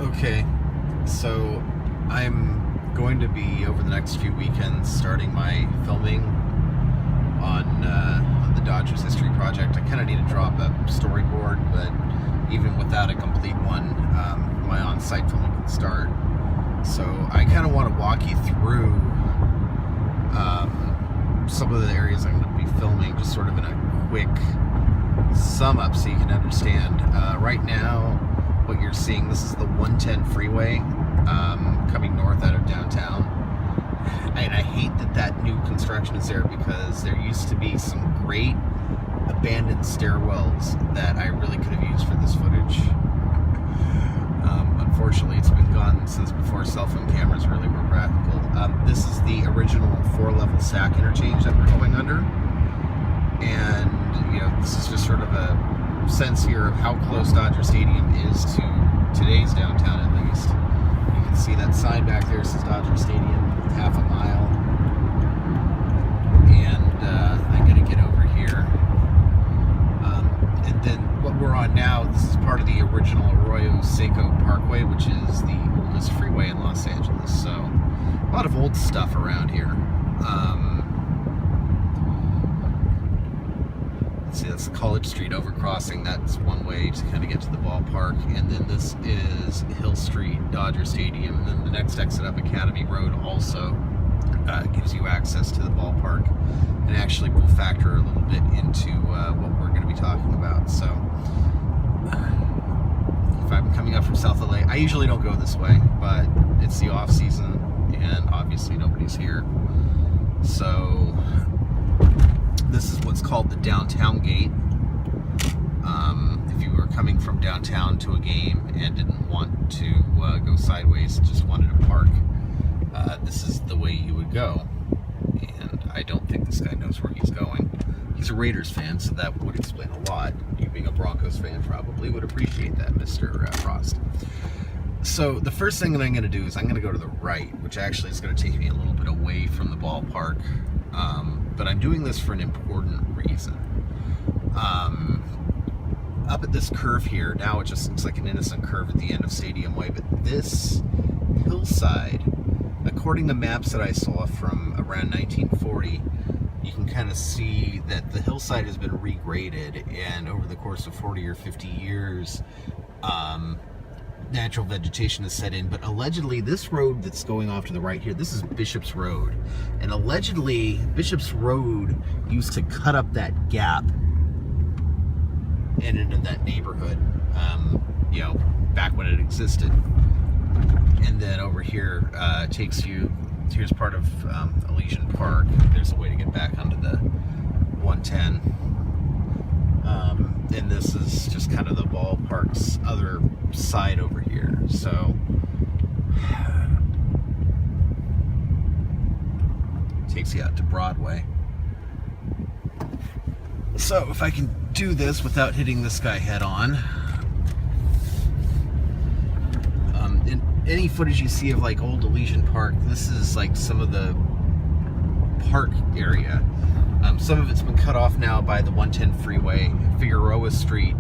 Okay, so I'm going to be over the next few weekends starting my filming on the Dodgers History Project. I kind of need to drop a storyboard, but even without a complete one, my on-site filming can start. So I kind of want to walk you through some of the areas I'm going to be filming, just sort of in a quick sum up so you can understand. Right now, what you're seeing, this is the 110 freeway coming north out of downtown. And I hate that new construction is there because there used to be some great abandoned stairwells that I really could have used for this footage. Unfortunately, it's been gone since before cell phone cameras really were practical. This is the original 4-level SAC interchange that we're going under. And, you know, this is just sort of a sense here of how close Dodger Stadium is to today's downtown, at least. You can see that sign back there says Dodger Stadium, half a mile. And I'm going to get over here. And then what we're on now, this is part of the original Arroyo Seco Parkway, which is the oldest freeway in Los Angeles. So a lot of old stuff around here. See, that's the College Street overcrossing. That's one way to kind of get to the ballpark. And then this is Hill Street, Dodger Stadium. And then the next exit up, Academy Road, also gives you access to the ballpark. And actually will factor a little bit into what we're going to be talking about. So if I'm coming up from South LA, I usually don't go this way, but it's the off season and obviously nobody's here. So this is what's called the downtown gate. If you were coming from downtown to a game and didn't want to go sideways, just wanted to park, this is the way you would go. And I don't think this guy knows where he's going. He's a Raiders fan, so that would explain a lot. You being a Broncos fan probably would appreciate that, Mr. Frost. So the first thing that I'm going to do is I'm going to go to the right, which actually is going to take me a little bit away from the ballpark. But I'm doing this for an important reason. Up at this curve here, now it just looks like an innocent curve at the end of Stadium Way, but this hillside, according to maps that I saw from around 1940, you can kind of see that the hillside has been regraded, and over the course of 40 or 50 years, natural vegetation is set in. But allegedly this road that's going off to the right here, this is Bishop's Road, and allegedly Bishop's Road used to cut up that gap and into that neighborhood, you know, back when it existed. And then over here takes you, here's part of Elysian Park. There's a way to get back onto the 110. And this is just kind of the ballpark's other side over here. So takes you out to Broadway. So if I can do this without hitting this guy head on, in any footage you see of like old Elysian Park, this is like some of the park area. Some of it's been cut off now by the 110 freeway. Figueroa Street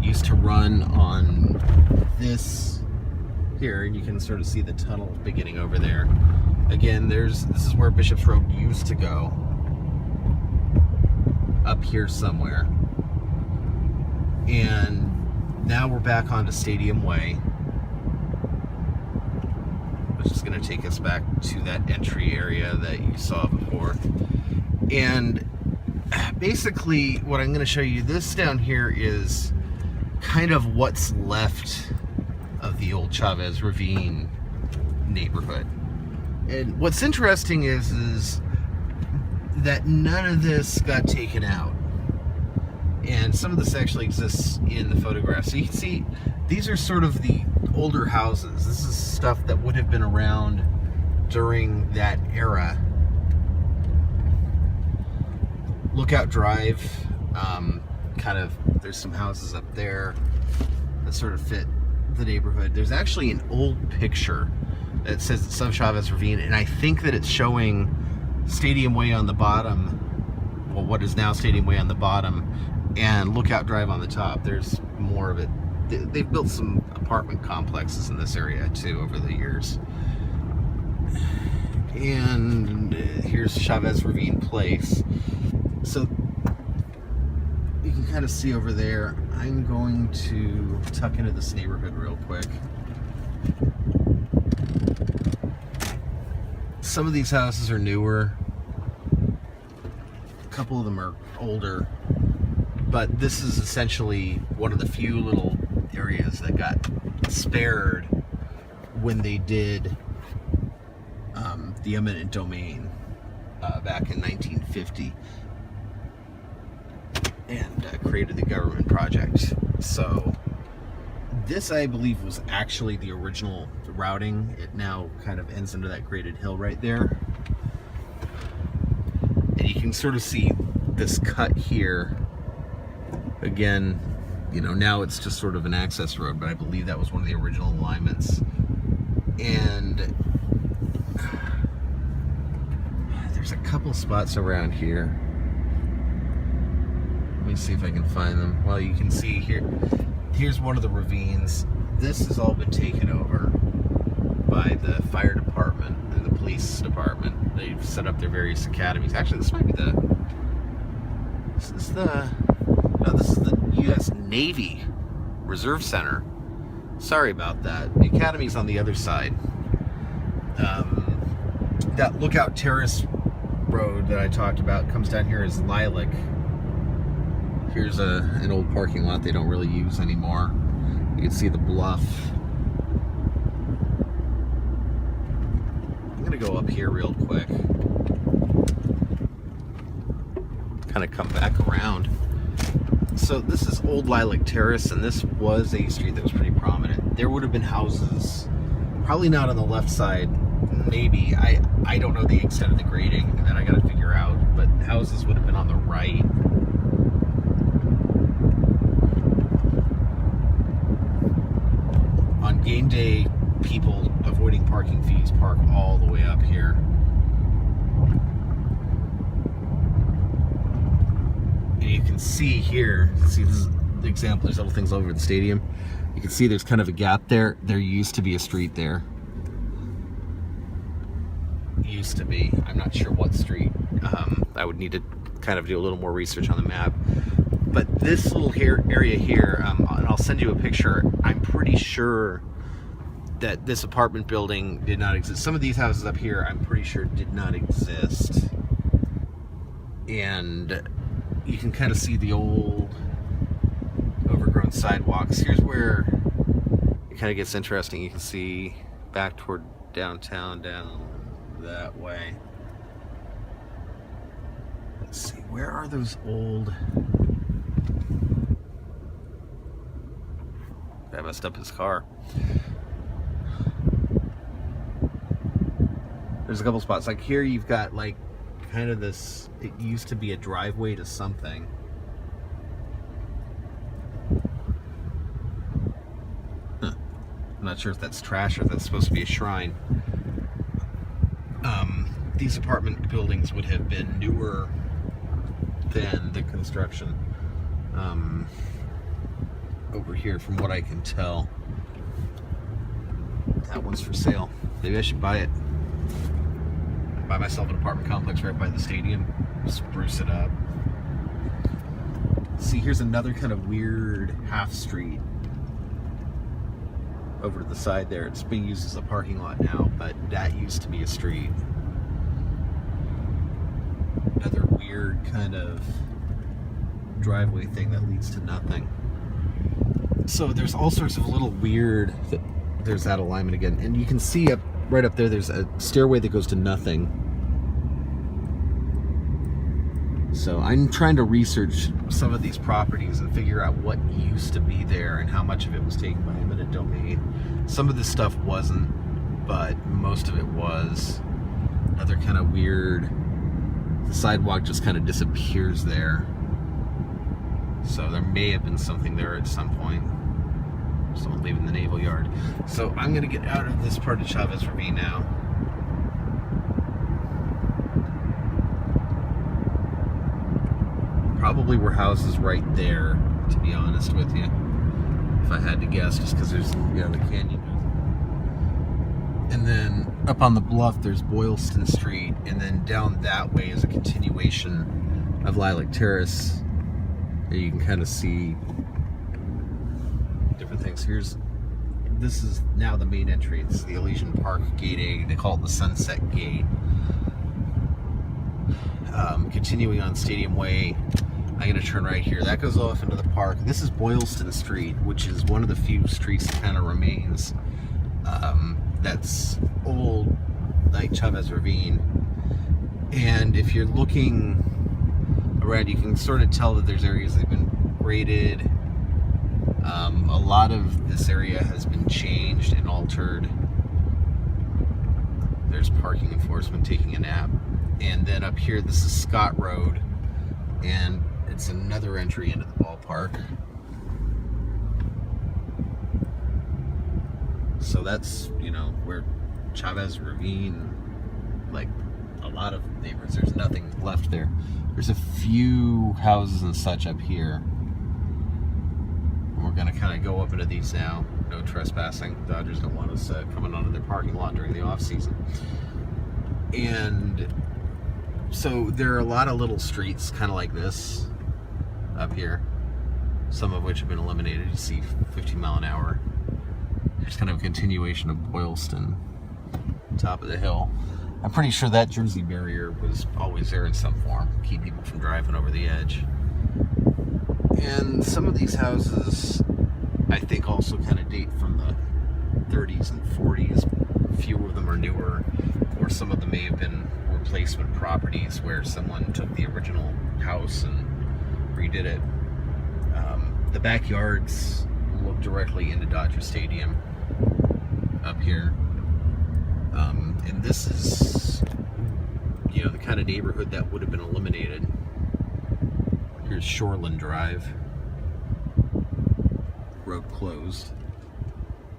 used to run on this here, and you can sort of see the tunnel beginning over there. Again, this is where Bishop's Road used to go, up here somewhere. And now we're back onto Stadium Way, which is going to take us back to that entry area that you saw before. And basically what I'm going to show you, this down here is kind of what's left of the old Chavez Ravine neighborhood. And what's interesting is that none of this got taken out. And some of this actually exists in the photograph. So you can see these are sort of the older houses. This is stuff that would have been around during that era. Lookout Drive, kind of, there's some houses up there that sort of fit the neighborhood. There's actually an old picture that says it's of Chavez Ravine, and I think that it's showing Stadium Way on the bottom, well, what is now Stadium Way on the bottom, and Lookout Drive on the top. There's more of it they've built some apartment complexes in this area too over the years. And here's Chavez Ravine Place. So you can kind of see over there. I'm going to tuck into this neighborhood real quick. Some of these houses are newer. A couple of them are older. But this is essentially one of the few little areas that got spared when they did the eminent domain back in 1950 and created the government project. So this, I believe, was actually the original routing. It now kind of ends into that graded hill right there. And you can sort of see this cut here. Again, you know, now it's just sort of an access road, but I believe that was one of the original alignments. And there's a couple spots around here. Let me see if I can find them. Well, you can see here, here's one of the ravines. This has all been taken over by the fire department and the police department. They've set up their various academies. Actually, this might be this is the U.S. Navy Reserve Center. Sorry about that. The academy's on the other side. That Lookout Terrace road that I talked about comes down here as Lilac. Here's an old parking lot they don't really use anymore. You can see the bluff. I'm gonna go up here real quick. Kind of come back around. So this is Old Lilac Terrace, and this was a street that was pretty prominent. There would have been houses, probably not on the left side, maybe. I don't know the extent of the grading that I gotta figure out, but houses would have been on the right. On game day, people avoiding parking fees park all the way up here. And you can see here, see this is the example, there's little things over the stadium. You can see there's kind of a gap there. There used to be a street there. Used to be. I'm not sure what street. I would need to kind of do a little more research on the map. But this little area here, and I'll send you a picture, I'm pretty sure that this apartment building did not exist. Some of these houses up here, I'm pretty sure did not exist. And you can kind of see the old overgrown sidewalks. Here's where it kind of gets interesting. You can see back toward downtown, down that way. Let's see, where are those old... I messed up his car. There's a couple spots. Like here you've got like kind of this, it used to be a driveway to something. I'm not sure if that's trash or if that's supposed to be a shrine. These apartment buildings would have been newer than the construction over here, from what I can tell. That one's for sale. Maybe I should buy it. Buy myself an apartment complex right by the stadium, spruce it up. See, here's another kind of weird half street over to the side there. It's being used as a parking lot now, but that used to be a street. Another weird kind of driveway thing that leads to nothing. So there's all sorts of little weird, there's that alignment again, and you can see up right up there, there's a stairway that goes to nothing. So I'm trying to research some of these properties and figure out what used to be there and how much of it was taken by eminent domain. Some of this stuff wasn't, but most of it was. Another kind of weird, the sidewalk just kind of disappears there. So there may have been something there at some point. Someone leaving the naval yard. So I'm going to get out of this part of Chavez Ravine now. Probably were houses right there, to be honest with you. if I had to guess, just because there's, the canyon. And then up on the bluff, there's Boylston Street, and then down that way is a continuation of Lilac Terrace. And you can kind of see different things. This is now the main entry. This is the Elysian Park Gate A. They call it the Sunset Gate. Continuing on Stadium Way, I'm going to turn right here. That goes off into the park. This is Boylston Street, which is one of the few streets that kind of remains. That's old, like Chavez Ravine. And if you're looking around, you can sort of tell that there's areas that have been graded. A lot of this area has been changed and altered. There's parking enforcement taking a nap. And then up here, this is Scott Road, and it's another entry into the ballpark. So that's, where Chavez Ravine, like a lot of neighborhoods, there's nothing left there. There's a few houses and such up here. We're going to kind of go up into these now. No trespassing. Dodgers don't want us coming onto their parking lot during the off season. And so there are a lot of little streets kind of like this up here, some of which have been eliminated. You see 15 mile an hour. There's kind of a continuation of Boylston, top of the hill. I'm pretty sure that Jersey barrier was always there in some form, keep people from driving over the edge. And some of these houses, I think, also kind of date from the 30s and 40s. Few of them are newer, or some of them may have been replacement properties where someone took the original house and redid it. The backyards look directly into Dodger Stadium up here. And this is, the kind of neighborhood that would have been eliminated. Here's Shoreland Drive. Road closed.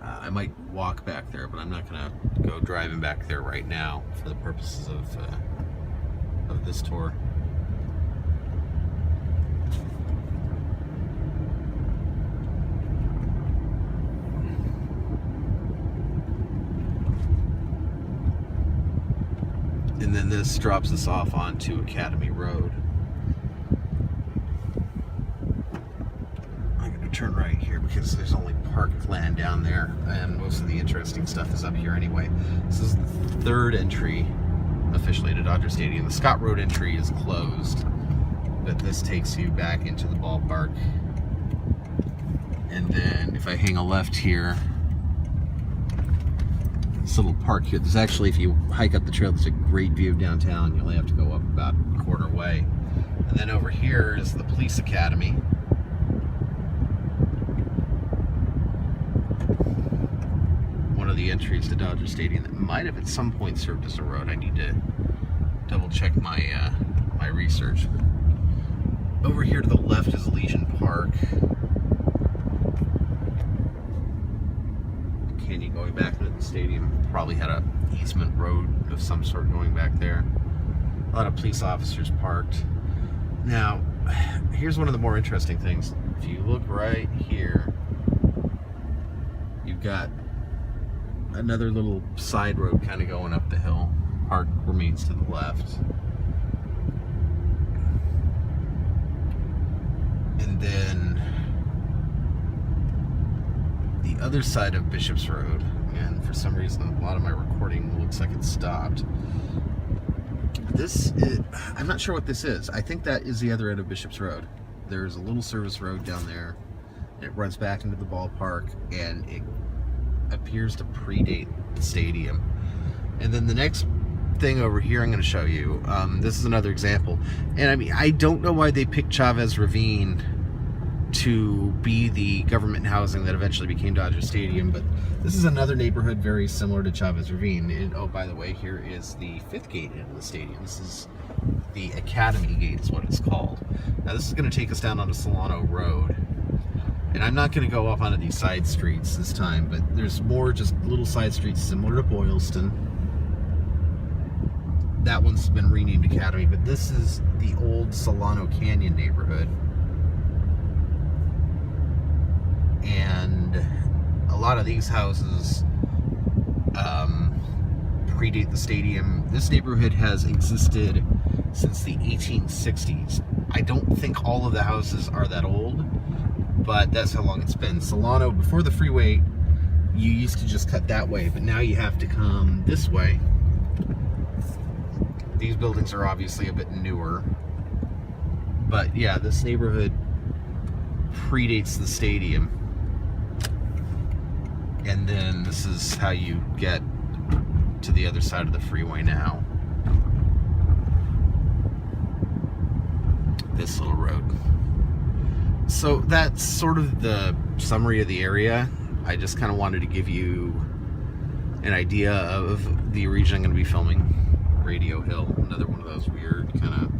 I might walk back there, but I'm not going to go driving back there right now for the purposes of this tour. And then this drops us off onto Academy Road. I'm going to turn right here because there's only parked land down there, and most of the interesting stuff is up here anyway. This is the third entry officially to Dodger Stadium. The Scott Road entry is closed, but this takes you back into the ballpark. And then if I hang a left here, this little park here, there's actually, if you hike up the trail, there's a great view of downtown. You only have to go up about a quarter way. And then over here is the Police Academy. One of the entries to Dodger Stadium that might have at some point served as a road. I need to double check my my research. Over here to the left is Elysian Park. Canyon going back into the stadium. Probably had a easement road of some sort going back there. A lot of police officers parked. Now, here's one of the more interesting things. If you look right here, you've got another little side road kind of going up the hill. Park remains to the left. And then the other side of Bishop's Road, and for some reason a lot of my recording looks like it stopped. This is, I'm not sure what this is. I think that is the other end of Bishop's Road. There's a little service road down there. It runs back into the ballpark, and it appears to predate the stadium. And then the next thing over here I'm going to show you, this is another example. And I mean, I don't know why they picked Chavez Ravine to be the government housing that eventually became Dodger Stadium, but this is another neighborhood very similar to Chavez Ravine. And oh, by the way, here is the fifth gate into the stadium. This is the Academy Gate is what it's called. Now this is going to take us down onto Solano Road, and I'm not going to go up onto these side streets this time, but there's more just little side streets similar to Boylston. That one's been renamed Academy, but this is the old Solano Canyon neighborhood. And lot of these houses predate the stadium. This neighborhood has existed since the 1860s. I don't think all of the houses are that old, but that's how long it's been. Solano, before the freeway, you used to just cut that way, but now you have to come this way. These buildings are obviously a bit newer, but yeah, this neighborhood predates the stadium. And then this is how you get to the other side of the freeway now. This little road. So that's sort of the summary of the area. I just kind of wanted to give you an idea of the region I'm going to be filming. Radio Hill, another one of those weird kind of,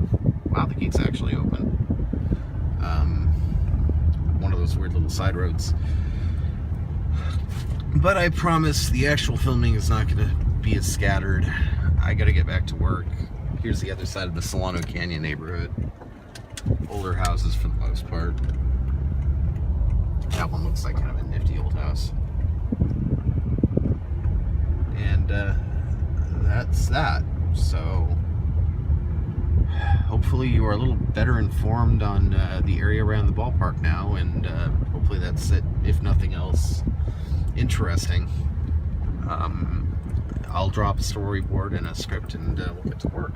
wow, the gate's actually open. One of those weird little side roads. But I promise the actual filming is not going to be as scattered. I got to get back to work. Here's the other side of the Solano Canyon neighborhood. Older houses for the most part. That one looks like kind of a nifty old house. And that's that. So hopefully you are a little better informed on the area around the ballpark now, and hopefully that's it, if nothing else interesting. I'll drop a storyboard and a script, and we'll get to work.